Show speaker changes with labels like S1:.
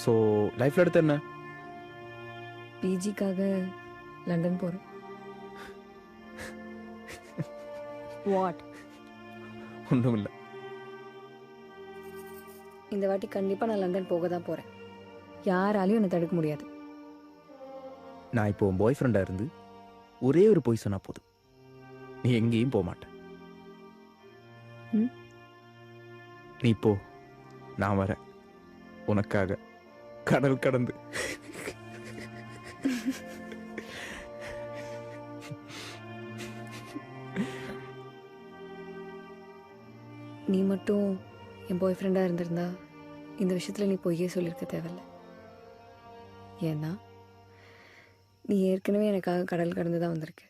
S1: So லைஃப்பில் எடுத்து என்ன?
S2: பிஜிக்காக லண்டன் போகிறோம். வாட்?
S1: ஒன்றும் இல்லை.
S2: இந்த வாட்டி கண்டிப்பாக நான் லண்டன் போக தான் போகிறேன். யாராலையும் என்னை தடுக்க முடியாது.
S1: நான் இப்போ உன் பாய் ஃப்ரெண்டாக இருந்து ஒரே ஒரு பொய் சொன்னா போதும், நீ எங்கேயும் போக மாட்டேன்.
S2: ம்?
S1: நீ போ, நான் வரேன் உனக்காக கடல் கடந்து.
S2: நீ மட்டும் என் பாய் ஃப்ரெண்டாக இருந்திருந்தா இந்த விஷயத்தில் நீ பொய்யே சொல்லியிருக்க தேவையில்ல. ஏன்னா நீ ஏற்கனவே எனக்காக கடல் கடந்து தான் வந்திருக்க.